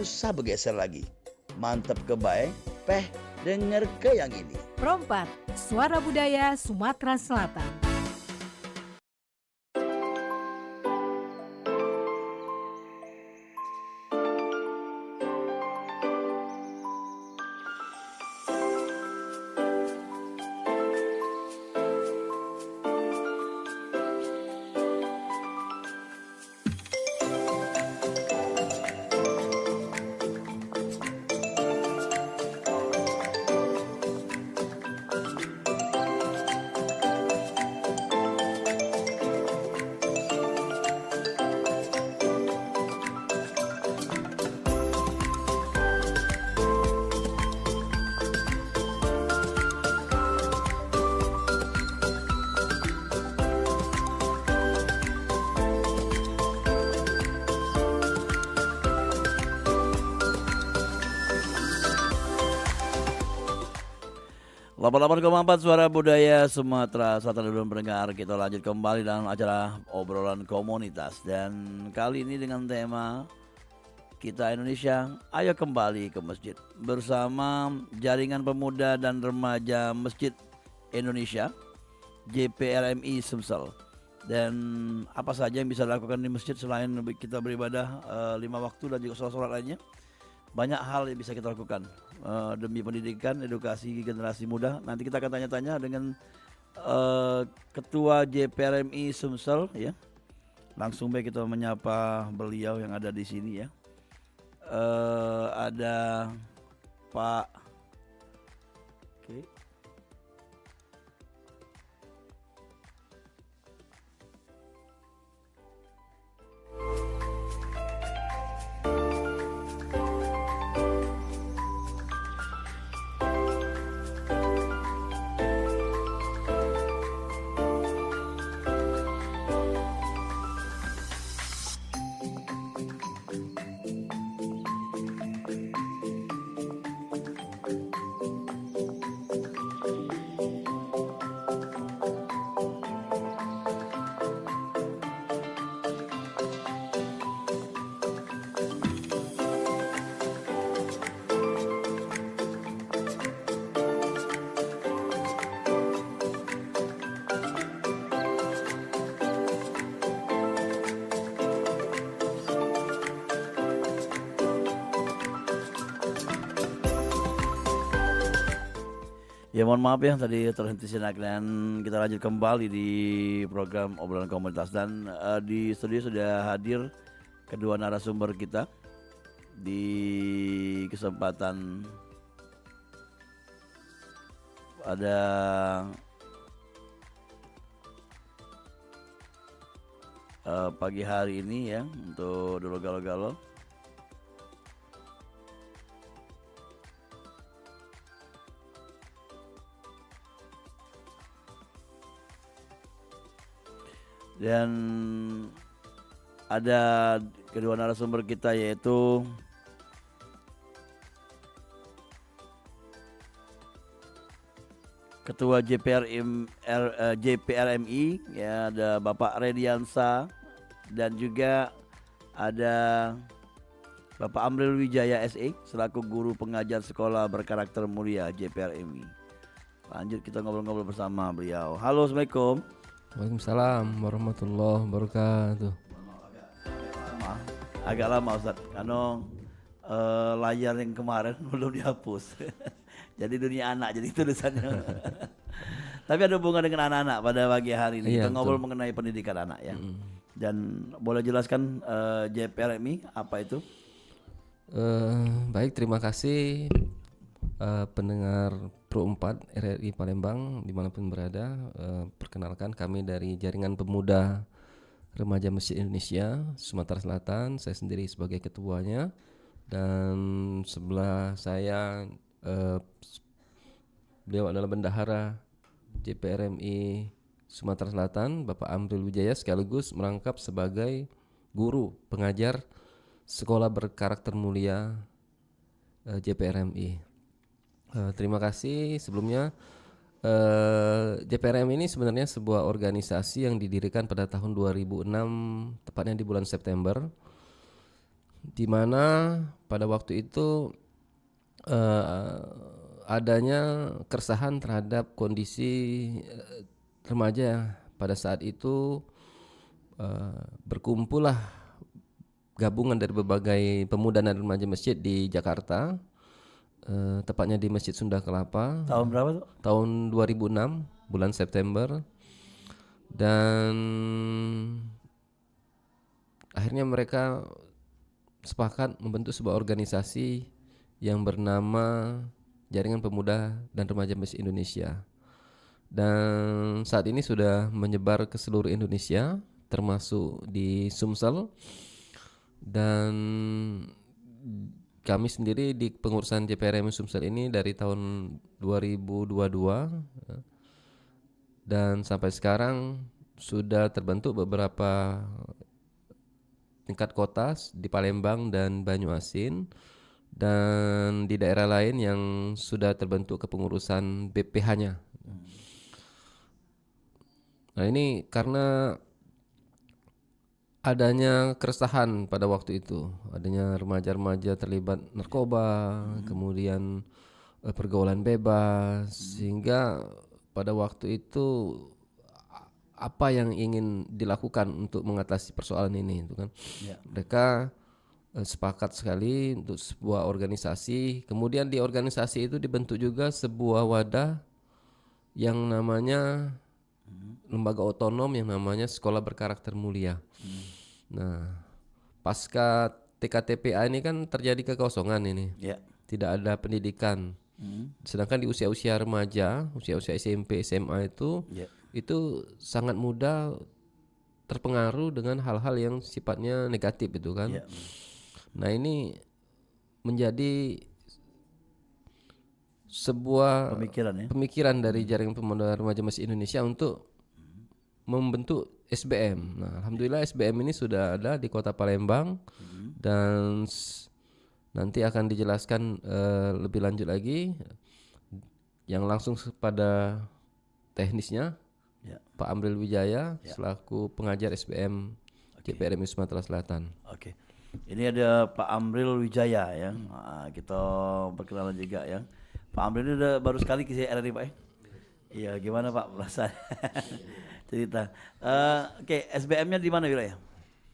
usah bergeser lagi. Mantap ke baik, peh denger ke yang ini. Pro4, Suara Budaya Sumatera Selatan. Delapan 88,4 Suara Budaya Sumatera Selatan dan pendengar, kita lanjut kembali dalam acara obrolan komunitas. Dan kali ini dengan tema Kita Indonesia, ayo kembali ke masjid, bersama Jaringan Pemuda dan Remaja Masjid Indonesia JPRMI Sumsel. Dan apa saja yang bisa dilakukan di masjid selain kita beribadah 5 waktu dan juga sholat-sholat lainnya. Banyak hal yang bisa kita lakukan demi pendidikan, edukasi generasi muda. Nanti kita akan tanya-tanya dengan Ketua JPRMI Sumsel ya. Langsung baik kita menyapa beliau yang ada di sini ya. Ada Pak ya, mohon maaf ya tadi terhenti sejenak, dan kita lanjut kembali di program obrolan komunitas. Dan di studio sudah hadir kedua narasumber kita di kesempatan ada pagi hari ini ya, untuk dulu galau-galau. Dan ada kedua narasumber kita, yaitu Ketua JPRMI ya, ada Bapak Rediansa, dan juga ada Bapak Amril Wijaya SE selaku guru pengajar sekolah berkarakter mulia JPRMI. Lanjut kita ngobrol-ngobrol bersama beliau. Halo, Assalamualaikum. Waalaikumsalam warahmatullahi wabarakatuh. Agak lama Ustaz, karena layar yang kemarin belum dihapus. Jadi dunia anak, jadi tulisannya. Tapi ada hubungan dengan anak-anak pada pagi hari ini. Iya, Kita ngobrol betul. mengenai pendidikan anak ya. Dan boleh jelaskan JPRMI apa itu? Baik, terima kasih pendengar Pro4 RRI Palembang dimanapun berada. Perkenalkan, kami dari Jaringan Pemuda Remaja Masjid Indonesia Sumatera Selatan. Saya sendiri sebagai ketuanya, dan sebelah saya beliau adalah bendahara JPRMI Sumatera Selatan, Bapak Amril Wijaya, sekaligus merangkap sebagai guru pengajar sekolah berkarakter mulia JPRMI. Terima kasih sebelumnya. JPRMI ini sebenarnya sebuah organisasi yang didirikan pada tahun 2006, tepatnya di bulan September. di mana pada waktu itu adanya keresahan terhadap kondisi remaja pada saat itu. Berkumpullah gabungan dari berbagai pemuda dan remaja masjid di Jakarta, tepatnya di Masjid Sunda Kelapa, Tahun berapa tuh? tahun 2006 bulan September, dan akhirnya mereka sepakat membentuk sebuah organisasi yang bernama Jaringan Pemuda dan Remaja Masjid Indonesia, dan saat ini sudah menyebar ke seluruh Indonesia termasuk di Sumsel, dan kami sendiri di pengurusan JPRM Sumsel ini dari tahun 2022, dan sampai sekarang sudah terbentuk beberapa tingkat kota di Palembang dan Banyuasin, dan di daerah lain yang sudah terbentuk kepengurusan BPH-nya. Nah, ini karena adanya keresahan pada waktu itu, adanya remaja-remaja terlibat narkoba, kemudian pergaulan bebas, sehingga pada waktu itu apa yang ingin dilakukan untuk mengatasi persoalan ini itu kan. Ya. Mereka sepakat sekali untuk sebuah organisasi. Kemudian di organisasi itu dibentuk juga sebuah wadah yang namanya lembaga otonom yang namanya Sekolah Berkarakter Mulia. Nah, pasca TKTPA ini kan terjadi kekosongan ini. Ya. Tidak ada pendidikan. Sedangkan di usia-usia remaja, usia-usia SMP, SMA itu sangat mudah terpengaruh dengan hal-hal yang sifatnya negatif itu kan. Ya. Nah, ini menjadi sebuah pemikiran dari Jaringan Pemuda Remaja Masjid Indonesia untuk membentuk SBM. Nah, alhamdulillah SBM ini sudah ada di Kota Palembang, dan nanti akan dijelaskan lebih lanjut lagi yang langsung pada teknisnya Pak Amril Wijaya selaku pengajar SBM JPRMI Sumatera Selatan. Oke. Ini ada Pak Amril Wijaya ya. Kita perkenalan juga ya. Pak Amril ini udah baru sekali ke RRI Pak ya. Iya, gimana Pak perasaan? Cerita. Oke, SBM-nya di mana wilayah?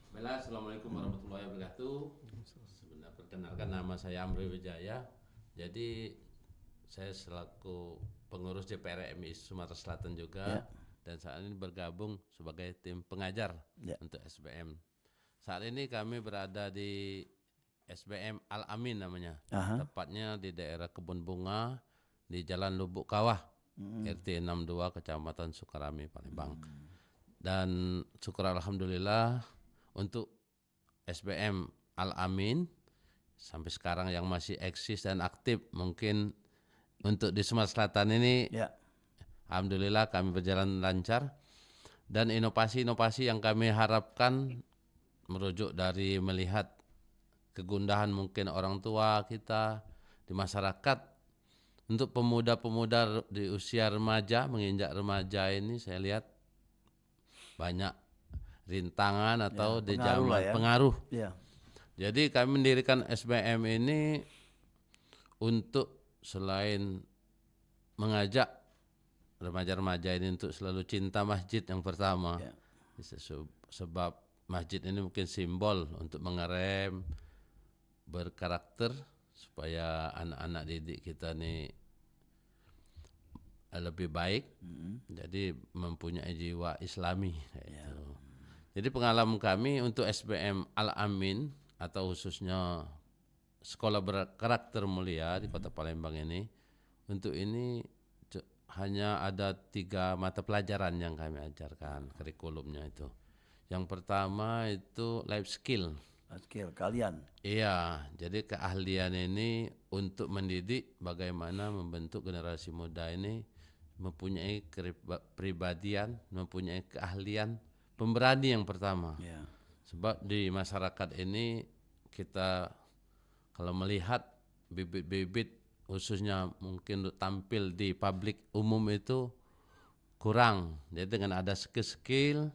Baiklah, assalamualaikum warahmatullahi wabarakatuh. Sebenarnya perkenalkan, nama saya Amril Wijaya. Jadi saya selaku pengurus JPRMI Sumatera Selatan juga, dan saat ini bergabung sebagai tim pengajar untuk SBM. Saat ini kami berada di SBM Al Amin namanya, tepatnya di daerah Kebun Bunga di Jalan Lubuk Kawah. RT 62 Kecamatan Sukarami Palembang. Dan syukur alhamdulillah untuk SBM Al Amin sampai sekarang yang masih eksis dan aktif, mungkin untuk di Sumatera Selatan ini alhamdulillah kami berjalan lancar, dan inovasi-inovasi yang kami harapkan merujuk dari melihat kegundahan mungkin orang tua kita di masyarakat. Untuk pemuda-pemuda di usia remaja, menginjak remaja ini saya lihat banyak rintangan atau di zaman pengaruh. Jadi kami mendirikan SBM ini untuk selain mengajak remaja-remaja ini untuk selalu cinta masjid yang pertama. Sebab masjid ini mungkin simbol untuk mengerem berkarakter supaya anak-anak didik kita nih lebih baik, jadi mempunyai jiwa Islami. Jadi pengalaman kami untuk SBM Al Amin atau khususnya Sekolah Berkarakter Mulia di Kota Palembang ini, untuk ini hanya ada 3 mata pelajaran yang kami ajarkan kurikulumnya itu. Yang pertama itu life skill. Kalian. Iya, jadi keahlian ini untuk mendidik bagaimana membentuk generasi muda ini mempunyai kepribadian, mempunyai keahlian, pemberani yang pertama. Sebab di masyarakat ini kita kalau melihat bibit-bibit khususnya mungkin tampil di publik umum itu kurang. Jadi dengan ada skill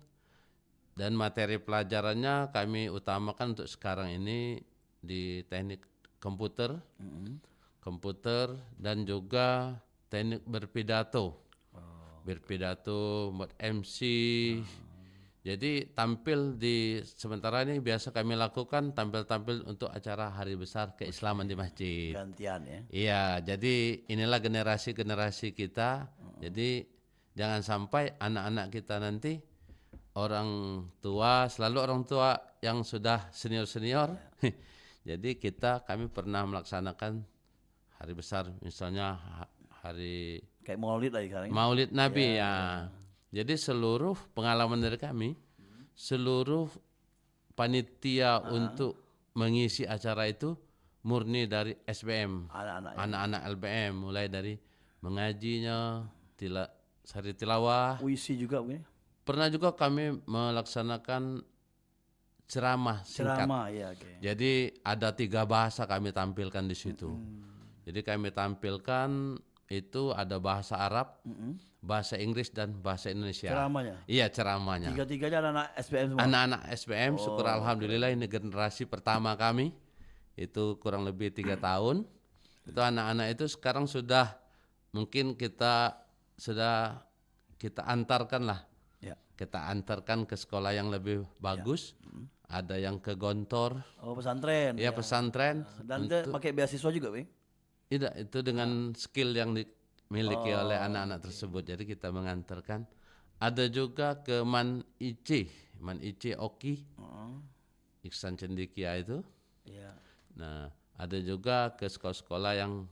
dan materi pelajarannya kami utamakan untuk sekarang ini di teknik komputer, komputer dan juga teknik berpidato, berpidato, buat MC. Jadi tampil di sementara ini biasa kami lakukan tampil-tampil untuk acara hari besar keislaman di masjid. Gantian ya. Iya, jadi inilah generasi-generasi kita. Jadi jangan sampai anak-anak kita nanti orang tua, selalu orang tua yang sudah senior-senior. Jadi kami pernah melaksanakan hari besar, misalnya hari Kayak Maulid lagi sekarang. Maulid Nabi ya. Jadi seluruh pengalaman dari kami, seluruh panitia untuk mengisi acara itu murni dari SBM, anak-anak LBM, mulai dari mengajinya, sari tilawah. Puisi juga mungkin. Pernah juga kami melaksanakan ceramah singkat. Ceramah ya, oke. Jadi ada 3 bahasa kami tampilkan di situ. Jadi kami tampilkan itu ada bahasa Arab, bahasa Inggris dan bahasa Indonesia. Ceramahnya. Iya, ceramahnya. Tiga-tiganya anak SBM semua. Anak-anak SBM, syukur alhamdulillah ini generasi pertama kami. Itu kurang lebih 3 tahun. Itu anak-anak itu sekarang sudah mungkin kita antarkan lah. Ya. Kita antarkan ke sekolah yang lebih bagus. Ada yang ke Gontor. Oh, pesantren. Ya, pesantren. Dan dia pakai beasiswa juga, Bang? Tidak, itu dengan skill yang dimiliki oleh anak-anak tersebut. Jadi kita mengantarkan. Ada juga ke Man Ice Oki, Iksan Cendikia itu. Iya. Nah, ada juga ke sekolah-sekolah yang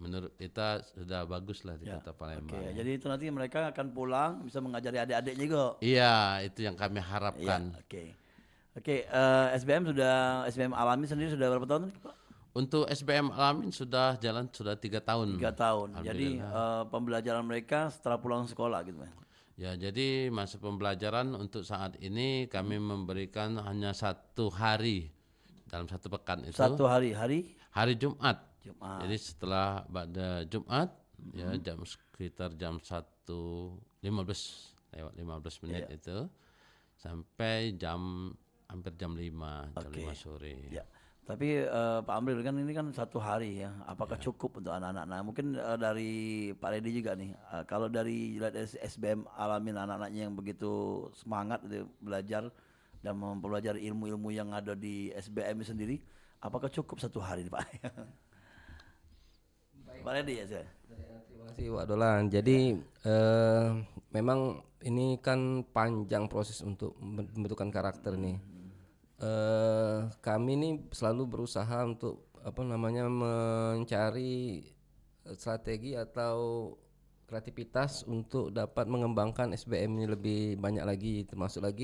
menurut kita sudah bagus lah di Kota Palembang. Oke, jadi itu nanti mereka akan pulang bisa mengajari adik-adik juga. Iya, itu yang kami harapkan. Oke. Oke, SBM Alami sendiri sudah berapa tahun, Pak? Untuk SBM Alamin sudah jalan 3 tahun. 3 tahun. Jadi pembelajaran mereka setelah pulang sekolah gitu, Bang. Ya, jadi masa pembelajaran untuk saat ini kami memberikan hanya 1 hari dalam 1 pekan itu. 1 hari Hari Jumat. Jumat. Jadi setelah pada Jumat ya sekitar jam 1.15 lewat 15 menit itu sampai hampir jam 5 sore. Ya. Tapi Pak Amril kan ini kan 1 hari ya. Apakah cukup untuk anak-anak? Nah, mungkin dari Pak Redi juga nih. Kalau dari SBM Alamin anak-anaknya yang begitu semangat gitu, belajar dan mempelajari ilmu-ilmu yang ada di SBM sendiri, apakah cukup 1 hari nih, Pak? Pak Redi ya saya. Terima kasih Pak Dolan. Jadi memang ini kan panjang proses untuk membentukan karakter nih. Kami ini selalu berusaha untuk mencari strategi atau kreativitas untuk dapat mengembangkan SBM ini lebih banyak lagi,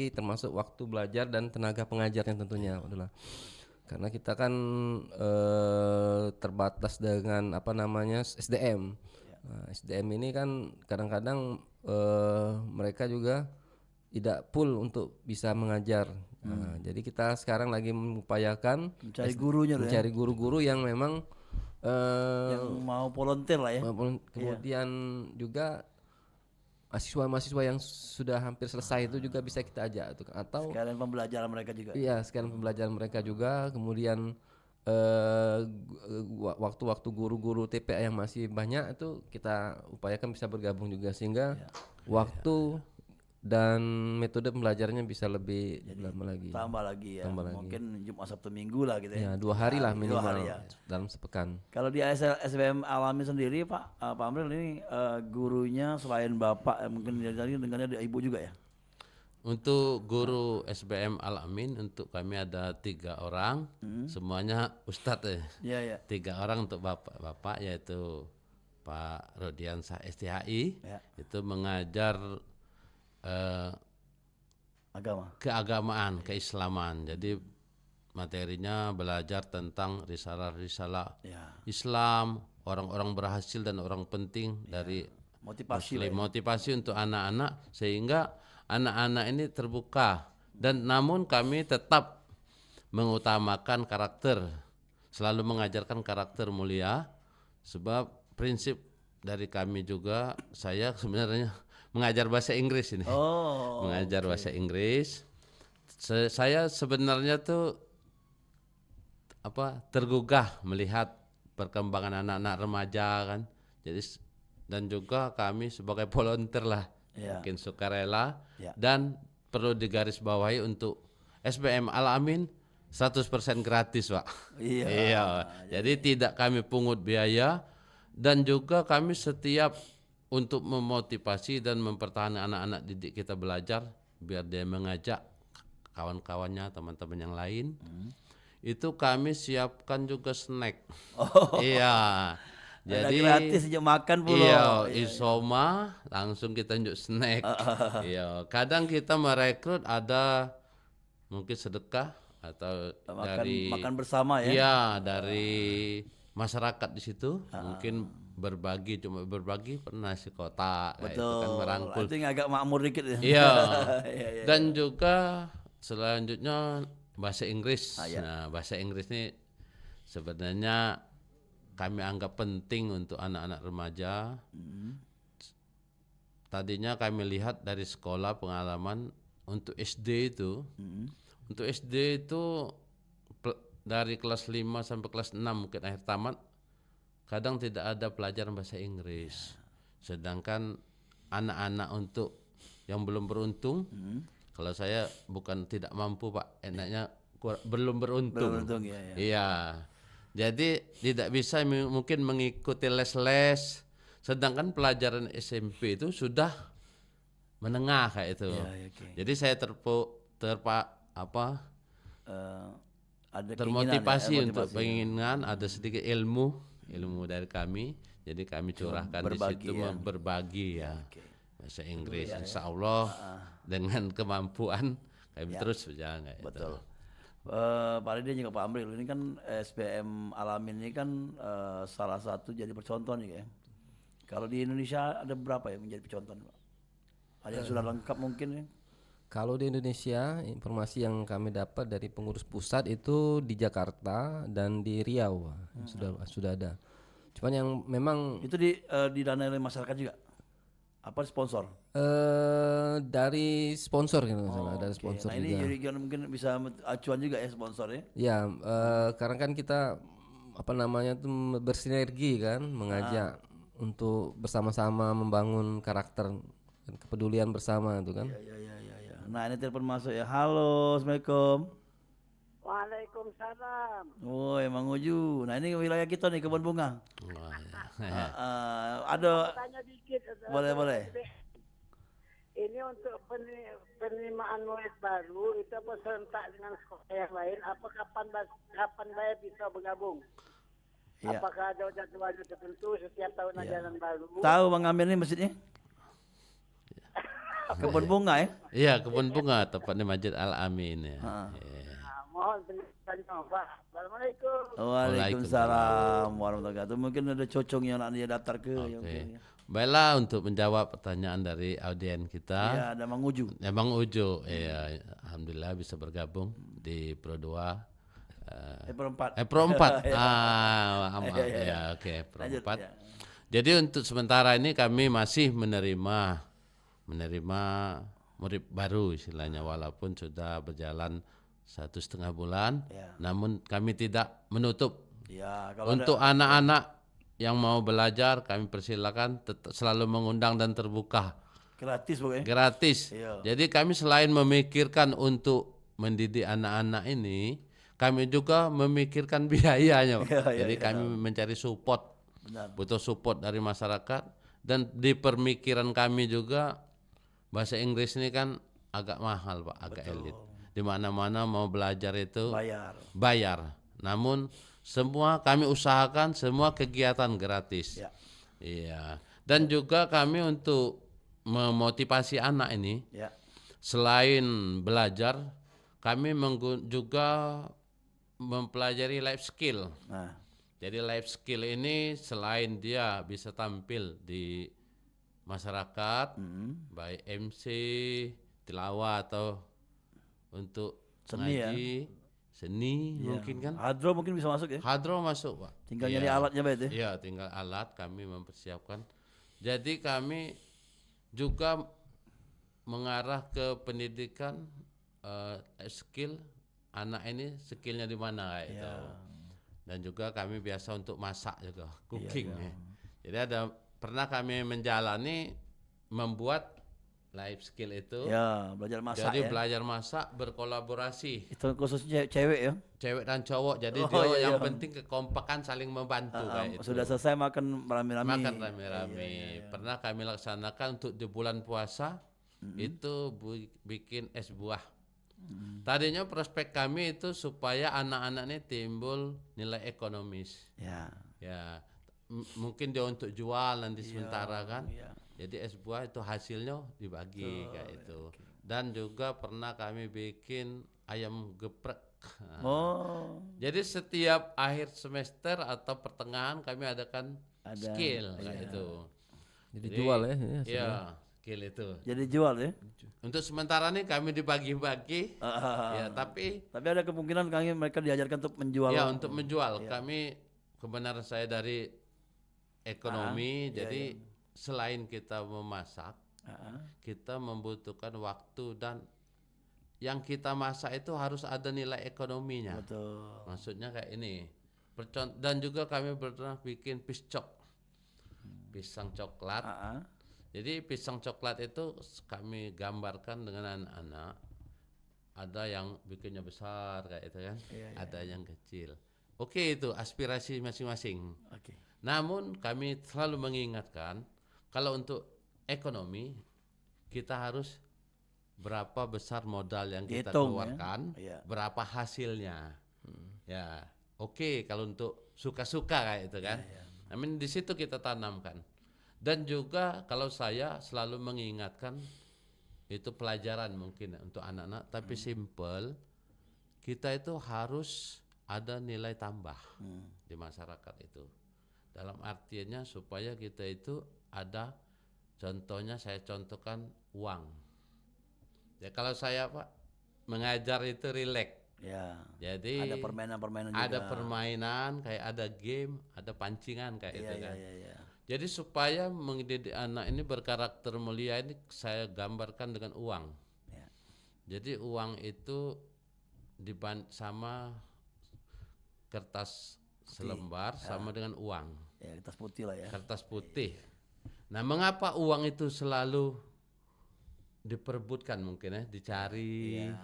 termasuk waktu belajar dan tenaga pengajarnya tentunya, adalah karena kita kan terbatas dengan SDM. Nah, SDM ini kan kadang-kadang mereka juga tidak full untuk bisa mengajar. Nah, jadi kita sekarang lagi mengupayakan Mencari gurunya loh ya. mencari guru-guru yang memang Yang mau volunteer lah ya. kemudian juga mahasiswa-mahasiswa yang sudah hampir selesai itu juga bisa kita ajak atau Sekalian pembelajaran mereka juga. iya sekalian pembelajaran mereka juga. Kemudian waktu-waktu guru-guru TPA yang masih banyak itu kita upayakan bisa bergabung juga sehingga waktu dan metode pembelajarannya bisa lebih lama lagi. Tambah lagi ya. Tambah lagi. Mungkin Jumat Sabtu Minggu lah gitu ya. Ya 2 hari lah 2 minimal hari ya. dalam sepekan. Kalau di SBM Alami sendiri Pak Amril ini gurunya selain Bapak mungkin tadi dengarnya ada Ibu juga ya? Untuk guru SBM Al-Amin untuk kami ada 3 orang, semuanya ustadz ya. Iya. 3 orang untuk bapak yaitu Pak Rodiansah STHI, itu mengajar keagamaan, keislaman. Jadi materinya belajar tentang risalah-risalah Islam, orang-orang berhasil dan orang penting dari motivasi untuk anak-anak sehingga anak-anak ini terbuka dan namun kami tetap mengutamakan karakter, selalu mengajarkan karakter mulia sebab prinsip dari kami juga saya sebenarnya mengajar bahasa Inggris ini. Mengajar bahasa Inggris. Saya sebenarnya tuh tergugah melihat perkembangan anak-anak remaja kan. Jadi dan juga kami sebagai volunteer lah, Ya. mungkin sukarela Ya. dan perlu digarisbawahi untuk SBM Al-Amin 100% gratis, Pak. Iya. Jadi tidak kami pungut biaya dan juga kami setiap untuk memotivasi dan mempertahankan anak-anak didik kita belajar biar dia mengajak kawan-kawannya, teman-teman yang lain. Itu kami siapkan juga snack. Iya. Ada Jadi gratis sejak makan pula. iya, isoma langsung kita njuk snack. Iya, kadang kita merekrut ada mungkin sedekah atau Makan bersama ya. iya, dari masyarakat di situ mungkin berbagi, cuma berbagi pernah nasi kotak kayak itu kan Betul. merangkul. Itu yang agak makmur dikit ya. Iya. Iya, iya. Dan juga selanjutnya bahasa Inggris. Ya. Nah, bahasa Inggris ini sebenarnya kami anggap penting untuk anak-anak remaja. Tadinya kami lihat dari sekolah pengalaman untuk SD itu. Untuk SD itu dari kelas 5 sampai kelas 6 mungkin akhir tamat kadang tidak ada pelajaran bahasa Inggris. Sedangkan anak-anak untuk yang belum beruntung, kalau saya bukan tidak mampu Pak, enaknya belum beruntung. Beruntung ya. Iya. Jadi tidak bisa mungkin mengikuti les-les, sedangkan pelajaran SMP itu sudah menengah kayak itu. Iya, oke. Jadi saya Ada termotivasi keinginan ya, untuk motivasi. penginginan ada sedikit ilmu dari kami. Jadi kami curahkan di berbagi situ ya. berbagi ya. Oke. Bahasa Inggris insya Allah dengan kemampuan kami terus berjalan kayak itu. Betul. Pak Ridi juga Pak Amril ini kan SBM Al-Amin ini kan salah satu jadi percontoh nih ya. Kalau di Indonesia ada berapa ya menjadi percontoh Pak? Ada yang sudah lengkap mungkin ya? Kalau di Indonesia, informasi yang kami dapat dari pengurus pusat itu di Jakarta dan di Riau sudah ada. Cuman yang memang Itu didanai oleh masyarakat juga? Apa sponsor? dari sponsor gitu nggak salah, dari Oke. sponsor Nah ini juga. jadi mungkin bisa acuan juga ya sponsor ya? Ya, karena kan kita tuh bersinergi kan, mengajak untuk bersama-sama membangun karakter dan kepedulian bersama itu kan. Ya. Nah ini telepon masuk ya. Halo, Assalamualaikum. Waalaikumsalam. Oh emang Uju. Nah ini wilayah kita nih kebun bunga. Oh, ya. Ada Tanya dikit. boleh. Ini untuk penerimaan murid baru itu apa serentak dengan sekolah yang lain? Apa kapan saya bisa bergabung? Iya. Apakah ada jadwalnya tertentu setiap tahun ajaran baru? Tahu Bang Amir ini masjidnya? Kebun bunga ya? Iya, kebun bunga tepatnya Masjid Al-Amin ya. Iya. Nah, mohon penjelasannya Pak. Assalamualaikum. Waalaikumsalam warahmatullahi wabarakatuh. Mungkin ada cocong yang nak dia daftar ke. Ya, Oke. mungkin, ya. Baiklah untuk menjawab pertanyaan dari audien kita. Iya, ada Mang Uju. Emang Ujo, ya, alhamdulillah bisa bergabung di Pro 2. Perempat. Pro 4. Maaf. Ya, oke, Pro Lanjut, 4. ya. Jadi untuk sementara ini kami masih menerima murid baru istilahnya walaupun sudah berjalan 1,5 bulan, Ya. namun kami tidak menutup Ya, kalau untuk anak-anak yang mau belajar kami persilakan tetap selalu mengundang dan terbuka gratis pokoknya. gratis. Iya. Jadi kami selain memikirkan untuk mendidik anak-anak ini, kami juga memikirkan biayanya. Pak. Jadi kami mencari support, Benar. butuh support dari masyarakat dan di pemikiran kami juga bahasa Inggris ini kan agak mahal Pak, agak elit. Di mana-mana mau belajar itu bayar. Namun semua kami usahakan semua kegiatan gratis. Ya. Iya. Dan juga kami untuk memotivasi anak ini Ya. selain belajar kami juga mempelajari life skill. Nah, Jadi life skill ini selain dia bisa tampil di masyarakat, baik MC, tilawah atau untuk Seni ya? ngaji, seni mungkin kan. Hadro mungkin bisa masuk ya? Hadro masuk Pak. Tinggal Iya. nyari alatnya Pak itu. Iya, tinggal alat kami mempersiapkan. Jadi kami juga mengarah ke pendidikan skill anak ini skillnya di mana kayak itu. dan juga kami biasa untuk masak juga, cooking iya. ya. Jadi pernah kami menjalani membuat life skill itu. Ya, belajar masak Jadi ya. belajar masak berkolaborasi Itu khususnya cewek ya. cewek dan cowok. Jadi Oh, dia iya, yang iya. penting kekompakan saling membantu kayak itu. Sudah selesai makan rame-rame. Makan rame-rame. Pernah kami laksanakan untuk di bulan puasa itu bikin es buah. Tadinya prospek kami itu supaya anak-anak ini timbul nilai ekonomis. Ya. Ya, mungkin dia untuk jual nanti sementara kan. Iya. Jadi es buah itu hasilnya dibagi kayak itu. Dan juga pernah kami bikin ayam geprek. Oh, Jadi setiap akhir semester atau pertengahan kami adakan Ada, skill kayak itu. Jadi jual ya. Iya, skill itu. jadi jual ya. Untuk sementara nih kami dibagi-bagi. Ya, tapi Tapi ada kemungkinan mereka diajarkan untuk menjual. ya untuk menjual. Kami kebenaran saya dari ekonomi, jadi selain kita memasak, kita membutuhkan waktu dan yang kita masak itu harus ada nilai ekonominya. Betul. Maksudnya kayak ini. Dan juga kami pernah bikin piscok, pisang coklat. Jadi pisang coklat itu kami gambarkan dengan anak-anak. Ada yang bikinnya besar kayak itu kan, ada yang kecil. Oke, itu aspirasi masing-masing. Oke. Namun kami selalu mengingatkan kalau untuk ekonomi kita harus berapa besar modal yang kita Dihitung, keluarkan, ya. berapa hasilnya. Ya, oke kalau untuk suka-suka kayak itu kan. Namun di situ kita tanamkan. Dan juga kalau saya selalu mengingatkan itu pelajaran mungkin untuk anak-anak, tapi simple. Kita itu harus ada nilai tambah di masyarakat itu. Dalam artiannya supaya kita itu ada, contohnya saya contohkan uang. Ya kalau saya Pak mengajar itu rileks. Ya. Jadi Ada permainan-permainan juga. ada permainan, kayak ada game, ada pancingan kayak itu kan. Iya. Jadi supaya mendidik anak ini berkarakter mulia ini saya gambarkan dengan uang. Ya. Jadi uang itu sama kertas selembar sama dengan uang. Ya, kertas putih lah ya. Kertas putih. Nah, mengapa uang itu selalu diperebutkan mungkin ya, dicari? Iya,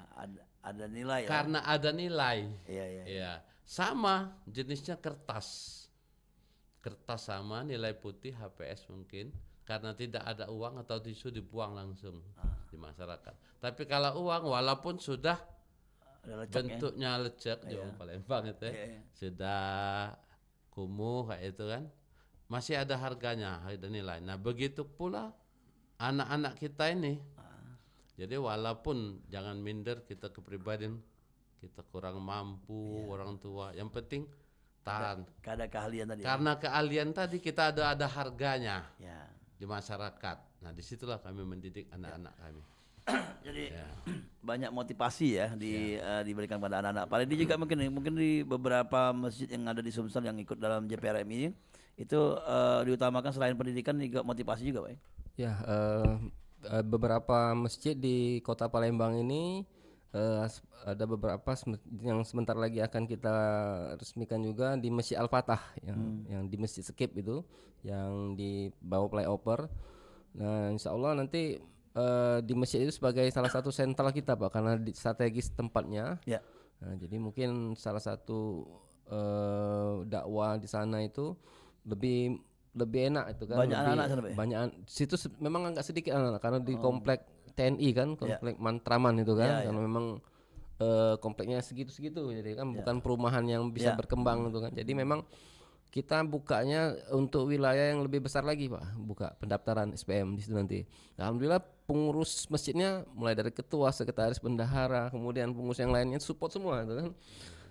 ada nilai ya. Karena ada nilai. Iya. Ya, sama jenisnya kertas. Kertas sama nilai putih HPS mungkin karena tidak ada uang atau tisu dibuang langsung di masyarakat. Tapi kalau uang walaupun sudah Ada lecek bentuknya lecek di orang Palembang itu ya, sudah kumuh kayak itu kan, masih ada harganya, ada nilai. Nah begitu pula anak-anak kita ini. Jadi walaupun jangan minder kita kepribadian kita kurang mampu, orang tua, yang penting tahan. Ada keahlian tadi. Karena keahlian tadi kita ada harganya Ya. di masyarakat. Nah disitulah kami mendidik anak-anak kami. Jadi banyak motivasi ya diberikan pada anak-anak. Paling di juga mungkin di beberapa masjid yang ada di Sumsel yang ikut dalam JPRM ini itu diutamakan selain pendidikan juga motivasi juga, Pak. Ya, beberapa masjid di Kota Palembang ini ada beberapa yang sebentar lagi akan kita resmikan juga di Masjid Al-Fatah yang di Masjid Skip itu yang di bawah flyover. Nah, insya Allah nanti di masjid itu sebagai salah satu sentral kita Pak karena strategis tempatnya. Ya. Nah, jadi mungkin salah satu dakwah di sana itu lebih enak itu kan. Banyak anak-anak sana, Pak, ya? Banyak situ memang agak sedikit anak karena di komplek TNI kan, komplek Mantraman itu kan, karena memang kompleknya segitu-segitu jadi kan bukan perumahan yang bisa berkembang itu kan. Jadi memang kita bukanya untuk wilayah yang lebih besar lagi Pak, buka pendaftaran SPM di situ nanti. Alhamdulillah pengurus masjidnya mulai dari ketua, sekretaris, bendahara, kemudian pengurus yang lainnya support semua itu kan.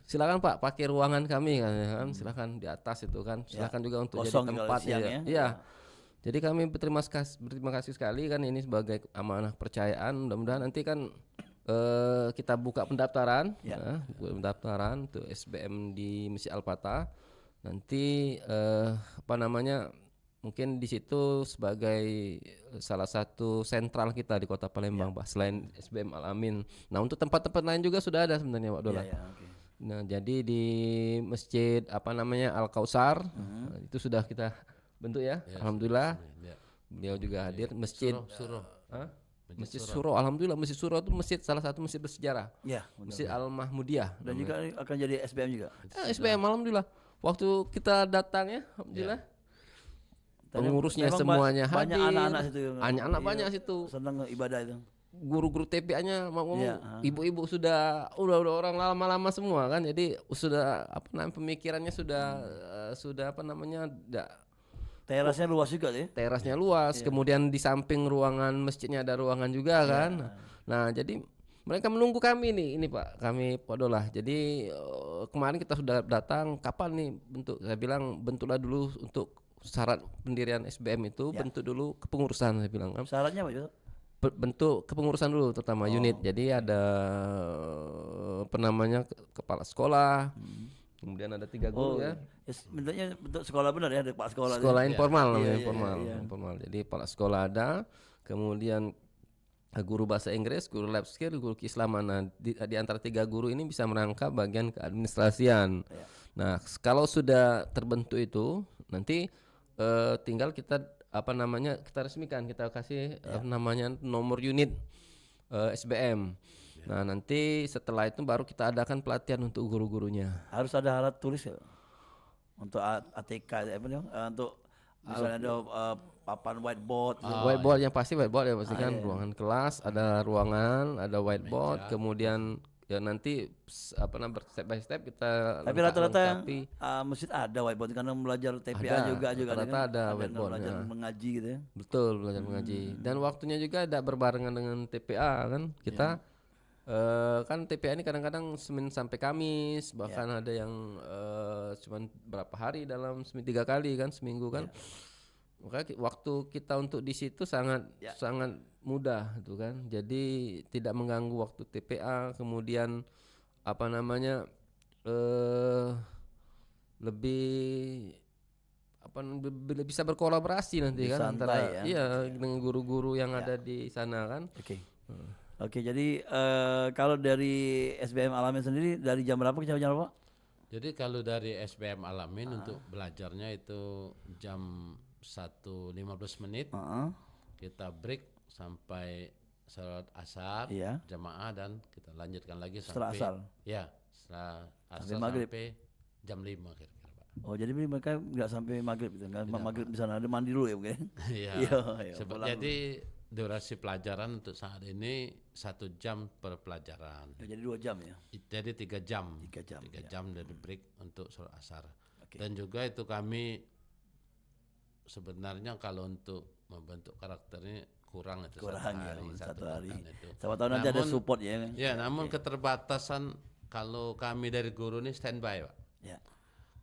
Silakan Pak pakai ruangan kami kan, silakan di atas itu kan. Silakan juga untuk Kosong jadi kalau tempat siang ya. ya. Iya. Jadi kami berterima kasih sekali kan ini sebagai amanah kepercayaan. Mudah-mudahan nanti kan kita buka pendaftaran, pendaftaran untuk SBM di Masjid Al-Fatah. Nanti mungkin di situ sebagai salah satu sentral kita di Kota Palembang Pak, selain SBM Al-Amin. Nah untuk tempat-tempat lain juga sudah ada sebenarnya Pak Dola. Oke. Nah, jadi di masjid apa namanya Al Kausar itu sudah kita bentuk ya. Ya, Alhamdulillah. ya. Beliau juga hadir. Masjid Suro. Hah? Masjid Suro. Suro. Alhamdulillah Masjid Suro itu salah satu masjid bersejarah. Ya, Masjid Al Mahmudiyah. dan juga akan jadi SBM juga. SBM alhamdulillah. Waktu kita datang ya, alhamdulillah. Pengurusnya Memang semuanya banyak hadir. anak-anak situ. Anak-anak Iya, banyak situ. senang ibadah itu. Guru-guru TPA-nya mau ngomong, Iya, ibu-ibu udah orang lama-lama semua kan. Jadi sudah apa namanya pemikirannya sudah apa namanya Terasnya luas juga ya. terasnya luas, kemudian di samping ruangan masjidnya ada ruangan juga kan. Nah, jadi mereka menunggu kami nih, ini Pak, kami Podolah. Jadi kemarin kita sudah datang, kapan nih bentuk? Saya bilang bentuklah dulu untuk syarat pendirian SBM itu, bentuk dulu kepengurusan saya bilang kan. Syaratnya apa itu? Bentuk kepengurusan dulu terutama unit. Jadi ada apa namanya kepala sekolah. Kemudian ada 3 guru ya. Bentuknya bentuk sekolah benar ya, ada kepala sekolah. Sekolah informal namanya Iya, informal, iya. informal. Jadi kepala sekolah ada, kemudian guru bahasa Inggris, guru life skill, guru keislaman. Nah, di antara 3 guru ini bisa merangkap bagian keadministrasian. Nah, kalau sudah terbentuk itu, nanti tinggal kita apa namanya kita resmikan, kita kasih namanya nomor unit SBM. Nah, nanti setelah itu baru kita adakan pelatihan untuk guru-gurunya. Harus ada alat tulis ya. Untuk ATK apa nih? Untuk misalnya ada papan whiteboard. Whiteboard yang pasti whiteboard ya pasti kan ruangan kelas, ada ruangan, ada whiteboard, kemudian ya nanti apa namanya step by step kita Tapi rata-rata yang lengkapi. masjid ada whiteboard karena belajar TPA Ada, juga rata-rata kan? ada whiteboard, belajar ya. mengaji gitu ya. Betul, belajar mengaji. Dan waktunya juga ada berbarengan dengan TPA kan. Kita kan TPA ini kadang-kadang Senin sampai Kamis, bahkan ada yang cuman berapa hari dalam 3 kali kan seminggu kan. Maka waktu kita untuk di situ sangat mudah gitu kan. Jadi tidak mengganggu waktu TPA, kemudian apa namanya lebih bisa berkolaborasi nanti Lebih kan antara santai ya. dengan guru-guru yang ada di sana kan. Oke, jadi kalau dari SBM Alamin sendiri dari jam berapa ke jam berapa? Jadi kalau dari SBM Alamin untuk belajarnya itu jam 1.15 menit. Kita break sampai salat asar jamaah dan kita lanjutkan lagi Setelah sampai asar? Ya, setelah asar maghrib? sampai jam 5 kira-kira Pak. Oh, jadi mereka nggak sampai maghrib gitu, nggak maghrib di sana, ada mandi dulu ya mungkin? Iya. pulang. Jadi durasi pelajaran untuk saat ini 1 jam per pelajaran. Ya, jadi 2 jam ya? Jadi 3 jam. 3 jam. 3 jam dari break untuk sholat asar. Dan juga itu kami sebenarnya kalau untuk membentuk karakternya kurang itu Kurang ya, satu 1 hari. pekan itu. Sama tahun nanti ada support ya? Ya, namun keterbatasan kalau kami dari guru ini standby Pak. Ya.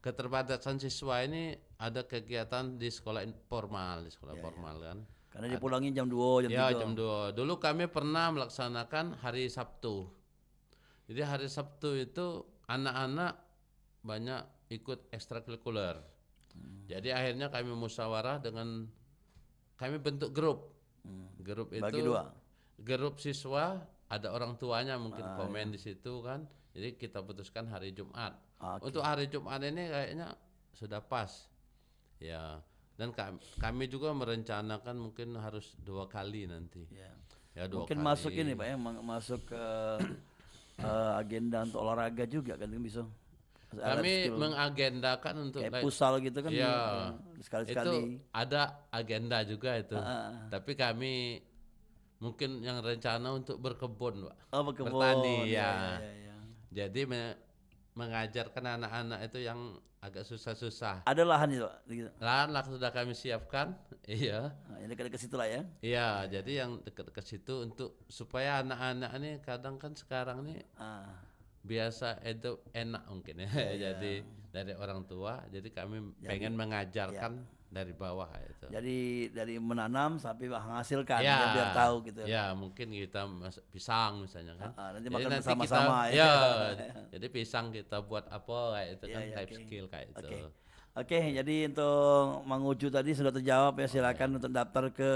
Keterbatasan siswa ini ada kegiatan di sekolah formal, formal kan. Karena dipulangin jam 2, jam 3. Ya, jam 2. Dulu kami pernah melaksanakan hari Sabtu. Jadi hari Sabtu itu anak-anak banyak ikut ekstrakurikuler. Jadi akhirnya kami musyawarah dengan kami bentuk grup. Grup itu Bagi 2. Grup siswa ada orang tuanya mungkin komen di situ kan. Jadi kita putuskan hari Jumat. Untuk hari Jumat ini kayaknya sudah pas. Ya. Dan kami juga merencanakan mungkin harus 2 kali nanti. Ya 2 Mungkin kali. masuk ini Pak ya, masuk ke agenda untuk olahraga juga kan bisa. Kami mengagendakan untuk kayak futsal gitu kan. Ya, sekali-sekali. itu ada agenda juga itu. Tapi kami mungkin yang rencana untuk berkebun, Pak. Oh, berkebun. Bertani Ya. Jadi mengajarkan anak-anak itu yang agak susah-susah. Ada lahan itu Pak? Gitu. Lahan sudah kami siapkan. Iya. Nah, ini dekat-dekat situ lah ya. Iya, jadi yang dekat-dekat situ untuk supaya anak-anak ini kadang kan sekarang ini biasa itu enak mungkin ya. Jadi dari orang tua, jadi kami pengen mengajarkan dari bawah itu. Jadi dari menanam sampai menghasilkan Ya, biar tahu gitu. Ya, mungkin kita pisang misalnya kan. Nanti Jadi makan nanti bersama-sama kita, ya. Jadi pisang kita buat apa kayak itu kan life skill kayak itu. Oke, jadi untuk Mang Uju tadi sudah terjawab ya, silakan untuk daftar ke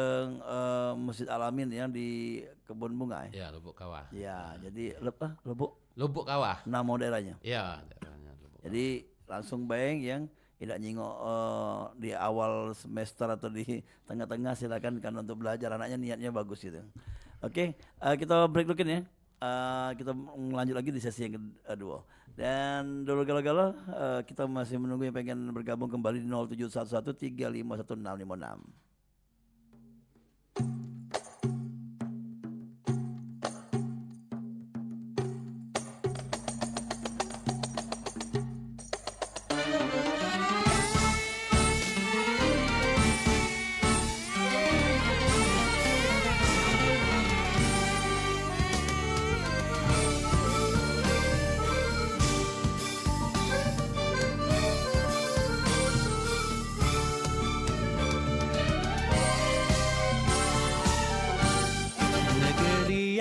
Masjid Alamin ya di Kebun Bunga ya. Ya, Lubuk Kawah. Ya, jadi Lubuk Lubuk Kawah. nama daerahnya. Iya, daerahnya Lubuk Kawah. Jadi langsung bayang yang tidak nyingok di awal semester atau di tengah-tengah, silakan kan untuk belajar, anaknya niatnya bagus gitu. Oke, kita break dulu ya. Kita lanjut lagi di sesi yang kedua. Dan dulu galau-galau kita masih menunggu yang pengen bergabung kembali di 0711 351 656.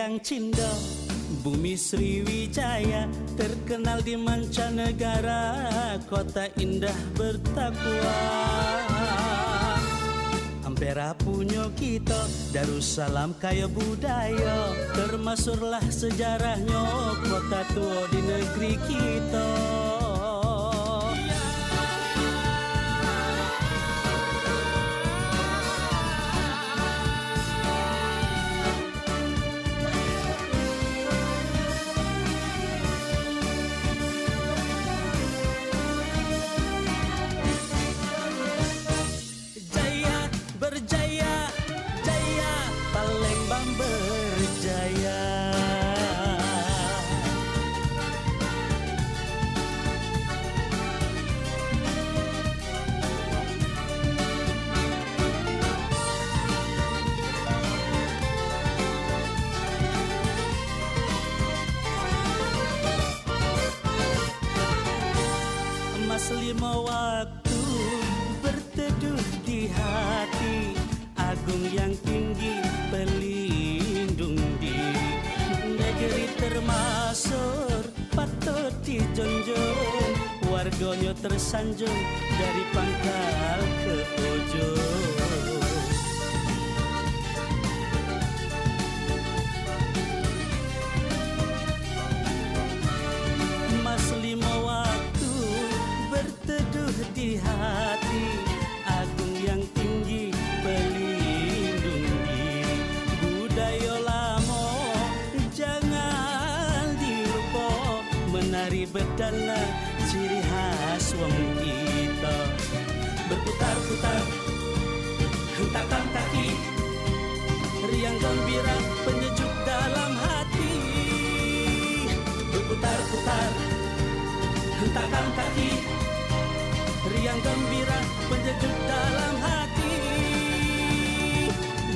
Yang cinta, bumi Sriwijaya, terkenal di mancanegara, kota indah bertakwa. Ampera punya kita, Darussalam kaya budaya, termasuklah sejarahnya, kota tua di negeri kita. Lima waktu berteduh di hati, agung yang tinggi pelindung diri, negeri termasuk patut dijunjung, warganya tersanjung dari pangkal ke ujung. Mas lima waktu berteduh di hati, agung yang tinggi pelindung diri, budaya lama jangan dilupa, menari bedana ciri khas wong kita. Berputar-putar hentakan kaki, riang gembira penyejuk dalam hati. Berputar-putar hentakan kaki, riang gembira penyejuk dalam hati.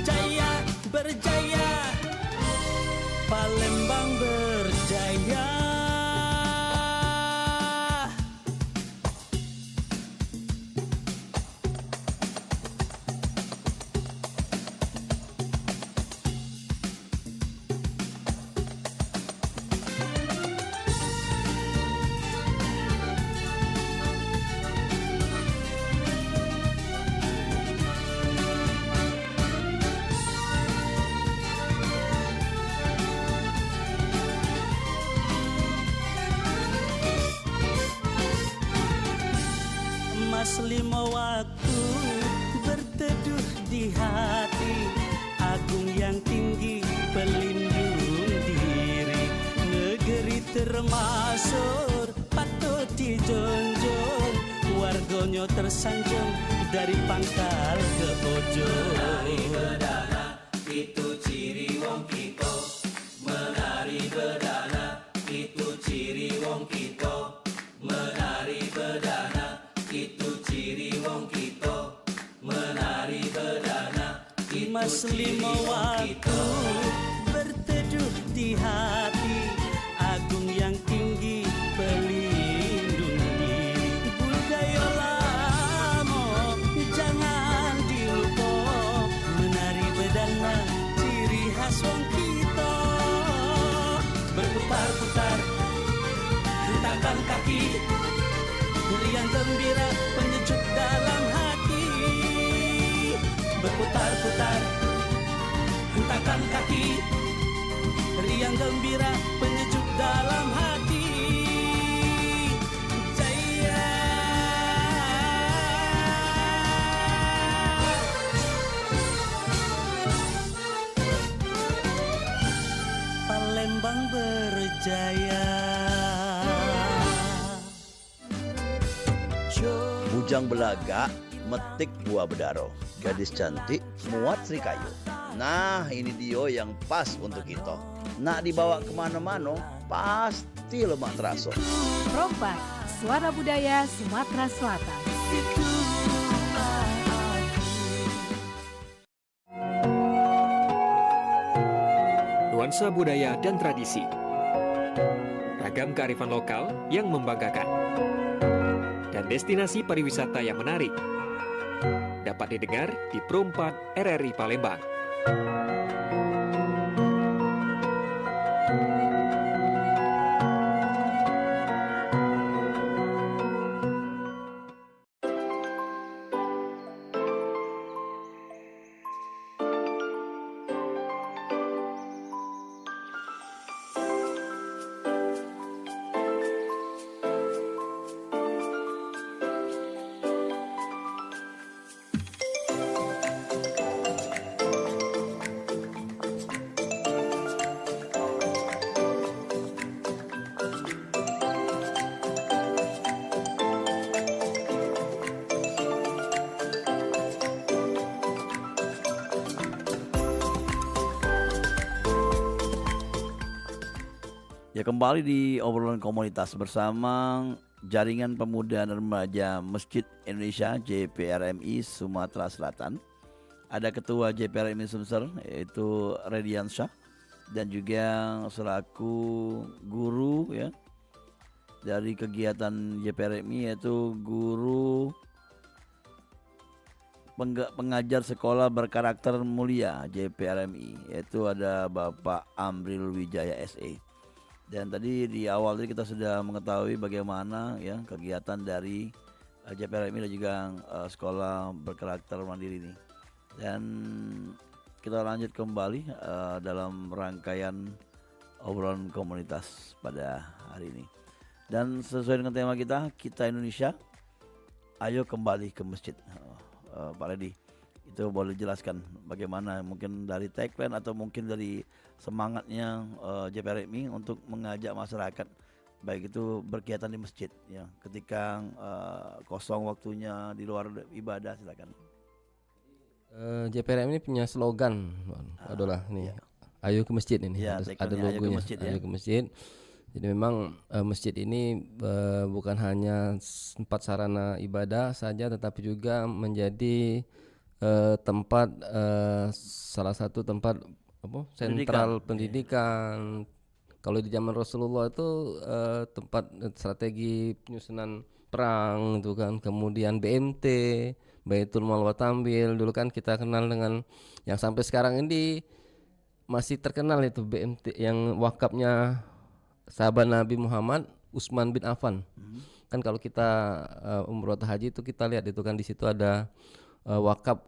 Jaya berjaya, Palembang berjaya. Mas lima waktu berteduh di hati, agung yang tinggi pelindung diri, negeri termasuk patut dijunjung, warganya tersanjung dari pangkal ke ujung. Menari bedana itu ciri wong kita, menari bedana itu ciri wong kita, menari bedana itu ciri wong kita, menari bedana. Mas lima waktu berteduh di hati, agung yang tinggi pelindung diri, budaya lama jangan dilupa, menari bedana ciri khas wong kita. Berputar-putar hentakan kaki, riang gembira penyejuk dalam hati. Berputar-putar hentakan kaki, riang gembira bujang belaga, metik buah bedaro. Gadis cantik, muat Srikayu. Nah, ini dia yang pas untuk kita. Nak dibawa kemana-mana, pasti lemak teraso. Perompak, suara budaya Sumatera Selatan. Nuansa budaya dan tradisi. Ragam kearifan lokal yang membanggakan. Dan destinasi pariwisata yang menarik. Dapat didengar di Pro 4 RRI Palembang. Ya, kembali di obrolan komunitas bersama Jaringan Pemuda dan Remaja Masjid Indonesia JPRMI Sumatera Selatan. Ada Ketua JPRMI Sumsel yaitu Rediansyah dan juga selaku guru ya dari kegiatan JPRMI yaitu guru pengajar sekolah berkarakter mulia JPRMI, yaitu ada Bapak Amril Wijaya SE. Dan tadi di awal kita sudah mengetahui bagaimana ya kegiatan dari JPRMI dan juga sekolah berkarakter mandiri ini. Dan kita lanjut kembali dalam rangkaian obrolan komunitas pada hari ini. Dan sesuai dengan tema kita Indonesia, ayo kembali ke masjid. Pak Redi, itu boleh jelaskan bagaimana mungkin dari tagline atau mungkin dari semangatnya JPRMI untuk mengajak masyarakat baik itu berkegiatan di masjid ya ketika kosong waktunya di luar ibadah, silakan. JPRMI ini punya slogan, adalah nih, ayo ke masjid ini, Ya, ada logonya, ayo ke masjid, ya. ayo ke masjid. Jadi memang masjid ini bukan hanya tempat sarana ibadah saja, tetapi juga menjadi tempat salah satu tempat sentral pendidikan. Kalau di zaman Rasulullah itu tempat strategi penyusunan perang itu kan. Kemudian BMT, Baitul Mal wa Tambil, dulu kan kita kenal dengan yang sampai sekarang ini masih terkenal itu BMT yang wakafnya sahabat Nabi Muhammad Utsman bin Affan. Kan kalau kita umroh atau haji itu kita lihat itu kan di situ ada wakaf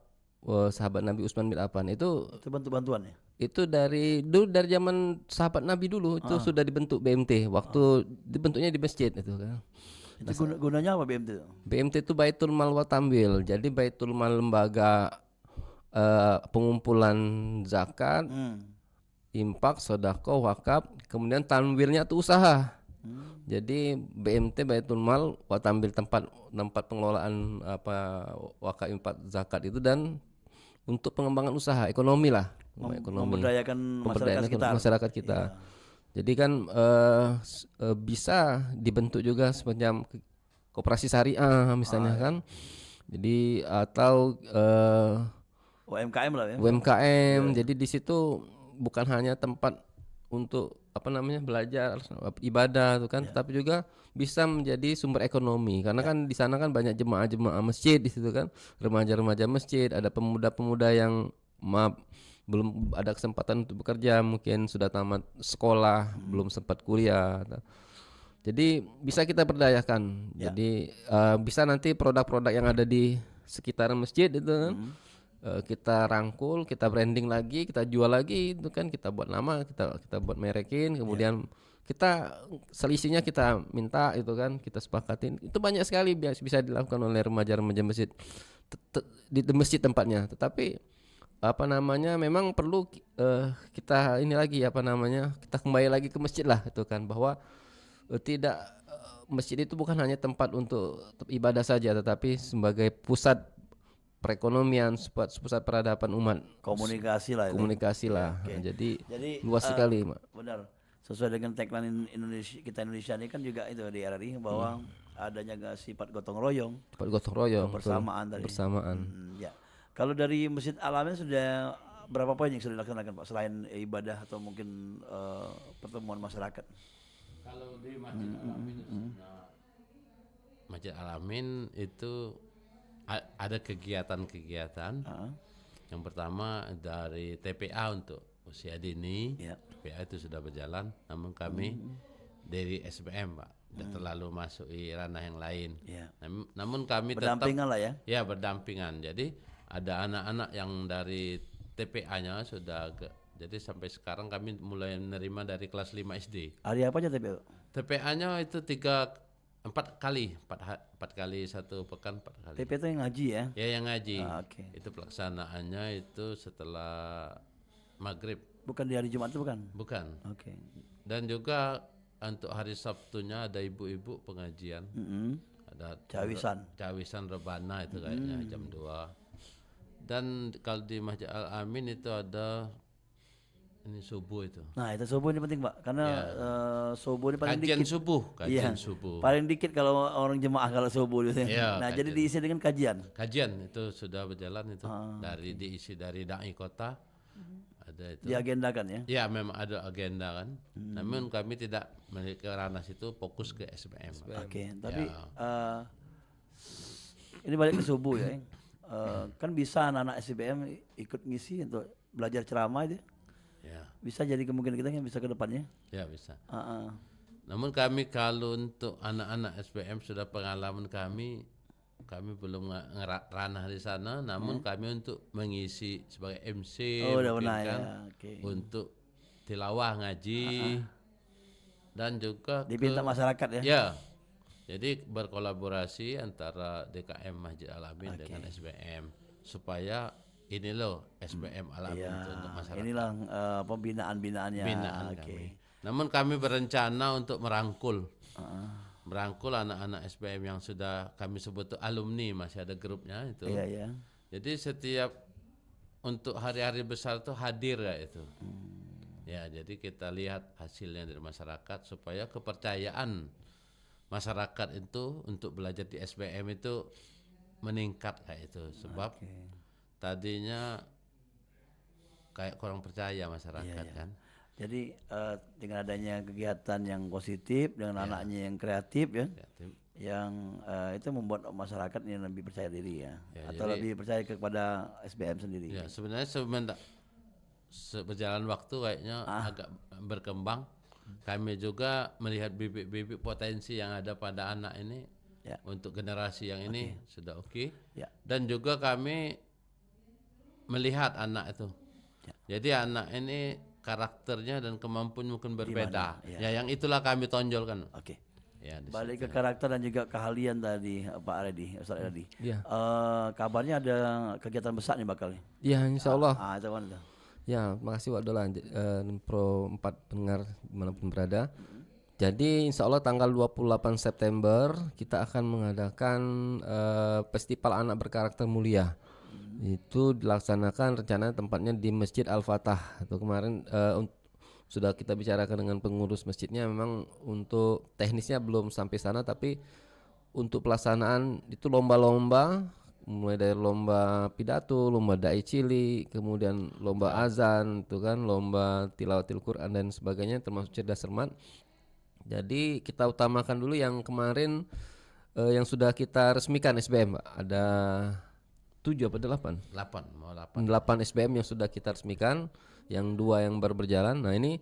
sahabat Nabi Utsman bin Affan. Itu bentuk bantuan ya? Itu dari zaman sahabat Nabi dulu itu sudah dibentuk BMT. Waktu dibentuknya di masjid itu kan. Itu gunanya apa BMT? BMT itu Baitul Mal wa Tambil. Jadi Baitul Mal lembaga pengumpulan zakat, infak, sedekah, wakaf, kemudian tanwilnya itu usaha. Jadi BMT Baitul Mal wa Tambil tempat pengelolaan wakaf, infak, zakat itu dan untuk pengembangan usaha ekonomi lah, memberdayakan masyarakat kita. Ya. Jadi kan bisa dibentuk juga semacam koperasi syariah misalnya kan. Jadi atau UMKM lah ya. UMKM. Jadi di situ bukan hanya tempat untuk belajar ibadah tuh kan, tapi juga bisa menjadi sumber ekonomi karena kan di sana kan banyak jemaah-jemaah masjid di situ kan, remaja-remaja masjid, ada pemuda-pemuda yang belum ada kesempatan untuk bekerja, mungkin sudah tamat sekolah, belum sempat kuliah. Jadi bisa kita berdayakan. Jadi bisa nanti produk-produk yang ada di sekitaran masjid itu kan. Kita rangkul, kita branding lagi, kita jual lagi itu kan, kita buat nama, kita buat merekin, kemudian kita selisihnya kita minta itu kan, kita sepakatin. Itu banyak sekali bisa dilakukan oleh remaja-remaja masjid di masjid tempatnya. Tetapi memang perlu kita ini lagi kita kembali lagi ke masjid lah itu kan, bahwa tidak masjid itu bukan hanya tempat untuk ibadah saja, tetapi sebagai pusat perekonomian, pusat peradaban umat, Komunikasi lah itu. komunikasi lah. Oke. Jadi Jadi luas sekali, Mak. benar. Sesuai dengan tagline Indonesia ini kan juga itu di RRI bahwa adanya sifat gotong royong, Tempat gotong royong, betul. kebersamaan tadi. Bersamaan. Ya. Kalau dari Masjid Al-Amin sudah berapa poin yang sudah dilaksanakan Pak selain ibadah atau mungkin pertemuan masyarakat? Kalau di Masjid Al-Amin Masjid Al-Amin itu ada kegiatan-kegiatan. Yang pertama dari TPA untuk usia dini, Ya. TPA itu sudah berjalan. Namun kami dari SBM Pak, tidak terlalu masuk di ranah yang lain. Ya. Namun kami tetap Berdampingan lah ya. ya berdampingan. Jadi ada anak-anak yang dari TPA-nya sudah jadi sampai sekarang kami mulai menerima dari kelas 5 SD. Hari apa aja TPO? TPA-nya itu 4 kali satu pekan 4 kali. TPO itu yang ngaji ya. Ya yang ngaji. Oke. Itu pelaksanaannya itu setelah maghrib, Bukan di hari Jumat itu bukan? bukan. Oke. Dan juga untuk hari Sabtunya ada ibu-ibu pengajian. Ada cawisan rebana itu kayaknya jam 2. Dan kalau di Masjid Al-Amin itu ada ini subuh itu. Nah itu subuh ini penting Pak, karena subuh ini paling Kajian dikit. subuh, Iya. kajian subuh. Paling dikit kalau orang jemaah kalau subuh gitu. Iya, Nah jadi kajian. diisi dengan kajian. Kajian itu sudah berjalan itu diisi dari dai kota. Ada itu. Diagendakan ya. Ya memang ada agenda kan. Namun kami tidak memiliki ranah situ, fokus ke SBM. Oke, tapi Ya. ini balik ke subuh ya. Kan bisa anak-anak SBM ikut ngisi untuk belajar ceramah itu. Ya, Bisa jadi kemungkinan kita yang bisa ke depannya. ya bisa. Heeh. Namun kami kalau untuk anak-anak SBM sudah pengalaman kami belum ranah di sana. Namun kami untuk mengisi sebagai MC, Oh udah mungkin pernah ya. kan, Oke. untuk tilawah ngaji dan juga Dipinta masyarakat ya. Ya, jadi berkolaborasi antara DKM Masjid Al-Amin dengan SBM supaya ini loh SBM Al-Amin Ya, itu untuk masyarakat. inilah pembinaan-binaannya. Binaan Oke. kami. Namun kami berencana untuk merangkul anak-anak SBM yang sudah kami sebut tuh alumni, masih ada grupnya itu. Iya ya. Jadi setiap untuk hari-hari besar tuh hadir ya itu. Ya, jadi kita lihat hasilnya dari masyarakat supaya kepercayaan masyarakat itu untuk belajar di SBM itu meningkat kayak itu. Sebab tadinya kayak kurang percaya masyarakat kan. Jadi dengan adanya kegiatan yang positif dengan anaknya yang kreatif ya, Kreatif. yang itu membuat masyarakat ini lebih percaya diri ya, Ya, atau jadi- lebih percaya kepada SBM sendiri. Ya, sebenarnya berjalan waktu kayaknya agak berkembang. Kami juga melihat bibit-bibit potensi yang ada pada anak ini Ya. untuk generasi yang ini sudah oke. Ya. Dan juga kami melihat anak itu. Jadi anak ini karakternya dan kemampuan mungkin berbeda. Gimana? Ya, yang itulah kami tonjolkan. Oke. Ya, di Balik ke situ. karakter dan juga keahlian tadi Pak Aredi, Ustaz Aredi. Iya. Kabarnya ada kegiatan besar nih bakal nih. Ya, insya Allah. Itu kan itu. Ya, makasih Wak Dolan, Pro 4 pendengar dimanapun berada. Jadi insya Allah tanggal 28 September kita akan mengadakan Festival Anak Berkarakter Mulia. Itu dilaksanakan rencananya tempatnya di Masjid Al-Fatah. Itu kemarin sudah kita bicarakan dengan pengurus masjidnya, memang untuk teknisnya belum sampai sana, tapi untuk pelaksanaan itu lomba-lomba, mulai dari lomba pidato, lomba dai cili, kemudian lomba azan, itu kan lomba tilawatil Quran dan sebagainya, termasuk cerdas cermat. Jadi kita utamakan dulu yang kemarin yang sudah kita resmikan SBM, Pak. Ada 7 apa 8? 8 SBM yang sudah kita resmikan, yang 2 yang baru berjalan. Nah ini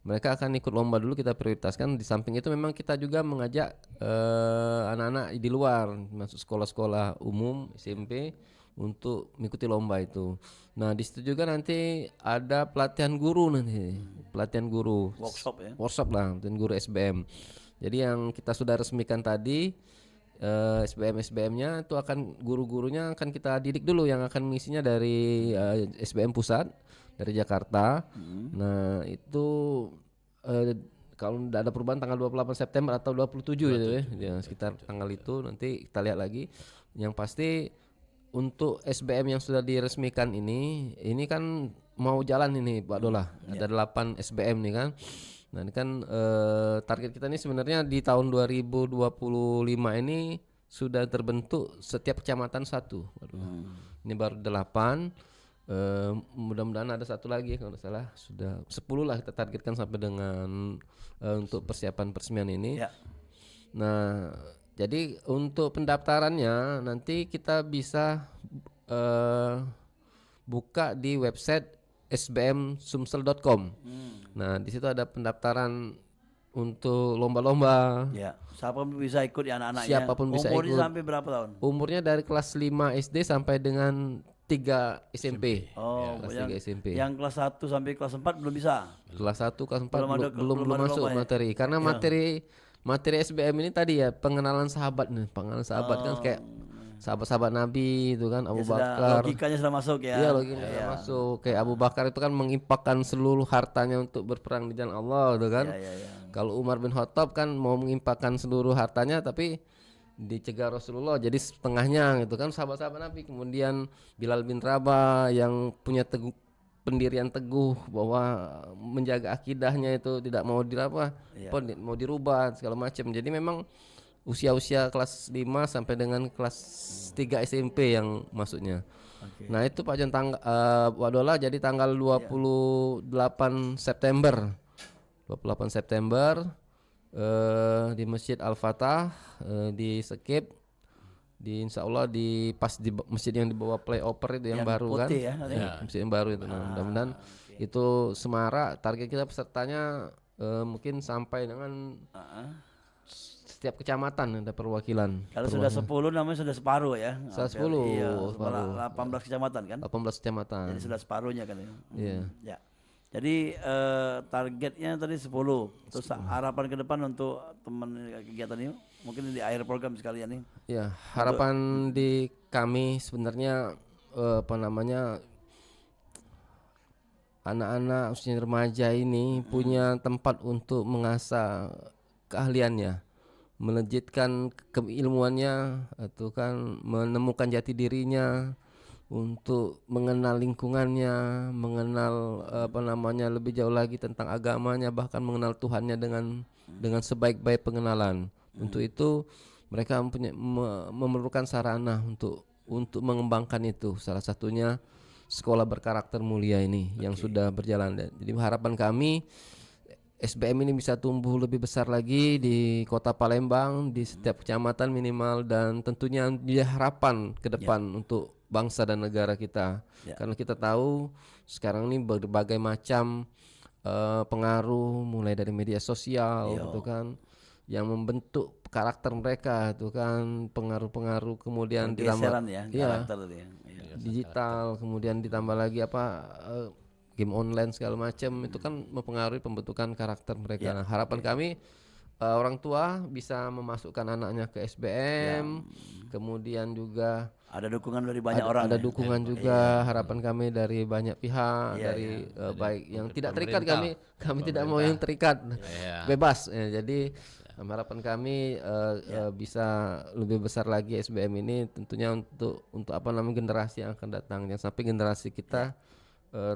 mereka akan ikut lomba dulu, kita prioritaskan. Di samping itu memang kita juga mengajak anak-anak di luar, masuk sekolah-sekolah umum SMP untuk mengikuti lomba itu. Nah di situ juga nanti ada pelatihan guru nanti, pelatihan guru, workshop lah, pelatihan guru SBM. Jadi yang kita sudah resmikan tadi SBM-nya itu akan guru-gurunya akan kita didik dulu, yang akan mengisinya dari SBM pusat dari Jakarta. Nah itu kalau tidak ada perubahan tanggal 28 September atau 27 gitu ya. Ya, sekitar tanggal itu nanti kita lihat lagi. Yang pasti untuk SBM yang sudah diresmikan ini kan mau jalan ini Pak Dola. Ada 8 SBM nih kan. Nah, ini kan target kita ini sebenarnya di tahun 2025 ini sudah terbentuk setiap kecamatan satu. Ini baru 8. Mudah-mudahan ada satu lagi kalau tidak salah, sudah 10 lah kita targetkan sampai dengan untuk persiapan peresmian ini. Nah, jadi untuk pendaftarannya nanti kita bisa buka di website sbmsumsel.com. Nah, di situ ada pendaftaran untuk lomba-lomba. Ya, siapapun bisa ikut ya anak-anaknya. Siapapun bisa Umurnya ikut. sampai berapa tahun? Umurnya dari kelas 5 SD sampai dengan 3 SMP. Oh, kelas 3 SMP. Yang kelas 1 sampai kelas 4 belum bisa. Kelas 1 kelas 4 Belum ada- belum belum ada masuk lomba ya? materi. Karena materi SBM ini tadi ya pengenalan sahabat nih. Pengenalan sahabat kan kayak sahabat-sahabat Nabi itu kan, Abu Ya, sudah, Bakar. logikanya sudah masuk ya. Iya, logikanya masuk. Kayak Abu Bakar itu kan mengimpakkan seluruh hartanya untuk berperang di jalan Allah gitu kan. Ya. Kalau Umar bin Khattab kan mau mengimpakkan seluruh hartanya tapi dicegah Rasulullah jadi setengahnya gitu kan, sahabat-sahabat Nabi. Kemudian Bilal bin Rabah yang punya pendirian teguh bahwa menjaga akidahnya itu tidak mau mau dirubah segala macam. Jadi memang usia-usia kelas 5 sampai dengan kelas 3 SMP yang masuknya. Nah, itu Pak Jan Wadola jadi tanggal 28 September. 28 September di Masjid Al-Fatah di Sekip, di insya Allah di masjid yang di bawah playover itu yang baru kan, putih ya, masjid yang baru itu. Nah, mudah-mudahan itu semarak. Target kita pesertanya mungkin sampai dengan setiap kecamatan ada perwakilan. Kalau sudah 10 namanya sudah separuh ya. Sudah 10, Iya, separuh. 18 kecamatan kan? 18 kecamatan. Jadi sudah separuhnya kan ya. Iya. Ya. Jadi targetnya tadi 10. Terus harapan ke depan untuk teman kegiatan ini mungkin di akhir program sekalian nih. Ya, harapan di kami sebenarnya anak-anak usia remaja ini punya tempat untuk mengasah keahliannya, melejitkan keilmuannya, atau kan menemukan jati dirinya, untuk mengenal lingkungannya, mengenal lebih jauh lagi tentang agamanya, bahkan mengenal Tuhannya dengan sebaik-baik pengenalan. Untuk itu mereka memerlukan sarana untuk mengembangkan itu. Salah satunya sekolah berkarakter mulia ini yang sudah berjalan. Jadi harapan kami SBM ini bisa tumbuh lebih besar lagi di Kota Palembang, di setiap kecamatan minimal, dan tentunya dia harapan ke depan untuk bangsa dan negara kita. Karena kita tahu sekarang ini berbagai macam pengaruh mulai dari media sosial gitu kan, yang membentuk karakter mereka itu kan, pengaruh-pengaruh kemudian ditambah karakter tadi ya. digital, kemudian ditambah lagi game online segala macam, itu kan mempengaruhi pembentukan karakter mereka. Nah, harapan kami orang tua bisa memasukkan anaknya ke SBM, kemudian juga ada dukungan dari banyak orang. Ada dukungan juga. Harapan kami dari banyak pihak, baik yang tidak terikat, kami tidak mau yang terikat, bebas. Jadi harapan kami bisa lebih besar lagi SBM ini, tentunya untuk generasi yang akan datang. Jangan sampai generasi kita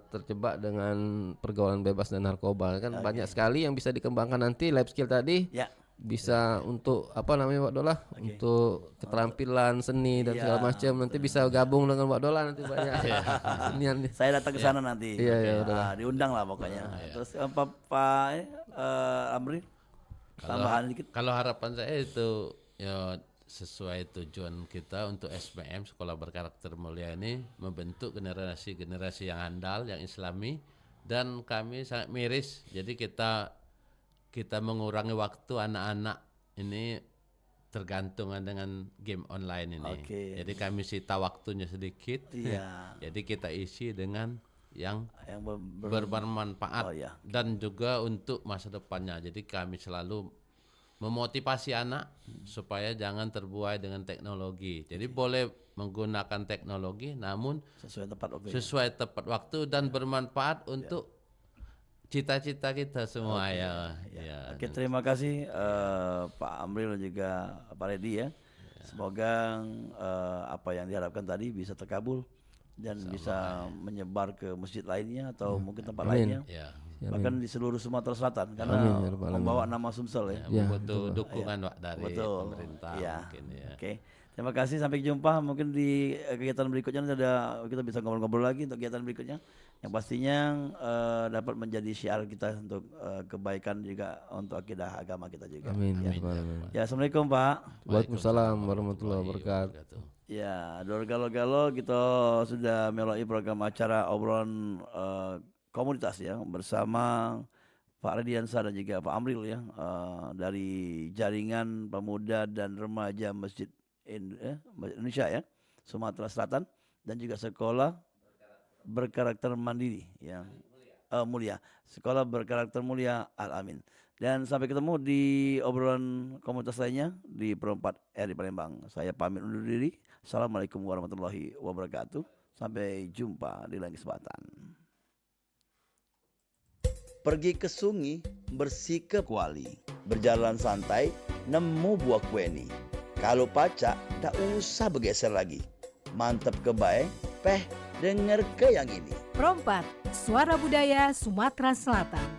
terjebak dengan pergaulan bebas dan narkoba. Kan banyak sekali yang bisa dikembangkan nanti, life skill tadi. Bisa untuk Pak Dola, untuk keterampilan seni dan segala macam. Nanti bisa gabung dengan Pak Dola nanti banyak. Saya datang ke sana nanti. Diundang lah pokoknya. Terus Pak Amri, tambahan dikit. Kalau harapan saya itu ya sesuai tujuan kita untuk SBM sekolah berkarakter mulia ini, membentuk generasi yang handal, yang islami, dan kami sangat miris. Jadi kita mengurangi waktu anak-anak ini tergantungan dengan game online ini. Jadi kami sita waktunya sedikit. Jadi kita isi dengan yang bermanfaat dan juga untuk masa depannya. Jadi kami selalu memotivasi anak supaya jangan terbuai dengan teknologi. Jadi boleh menggunakan teknologi namun sesuai tepat waktu dan bermanfaat untuk cita-cita kita semua ya. Oke, terima kasih Pak Amril dan juga Pak Redi ya. Semoga apa yang diharapkan tadi bisa terkabul dan bisa menyebar ke masjid lainnya atau mungkin tempat lainnya. Ya. Bahkan di seluruh Sumatera Selatan karena Amin, ya Rabbal alamin. membawa nama Sumsel ya. Butuh dukungan Pak dari pemerintah Iya. mungkin ya. Oke. Terima kasih, sampai jumpa. Mungkin di kegiatan berikutnya nanti kita bisa ngobrol-ngobrol lagi untuk kegiatan berikutnya. Yang pastinya dapat menjadi syiar kita untuk kebaikan juga untuk akidah agama kita juga. Amin. Ya. Ya Rabbal alamin. Ya, Assalamualaikum Pak. Waalaikumsalam warahmatullahi wabarakatuh. Ya, Dor Galo-Galo kita sudah melalui program acara obrolan komunitas ya bersama Pak Rediansa dan juga Pak Amril ya dari Jaringan Pemuda dan Remaja Masjid Indonesia ya, Sumatera Selatan, dan juga sekolah berkarakter mandiri yang mulia, sekolah berkarakter mulia Al-Amin. Dan sampai ketemu di obrolan komunitas lainnya di Perempat RI Palembang. Saya pamit undur diri. Assalamualaikum warahmatullahi wabarakatuh. Sampai jumpa di lain kesempatan. Pergi ke sungai, bersikap kuali, berjalan santai, nemu buah kueni. Kalau pacak, tak usah bergeser lagi. Mantap kebaik, denger ke yang ini. Perompak, Suara Budaya Sumatera Selatan.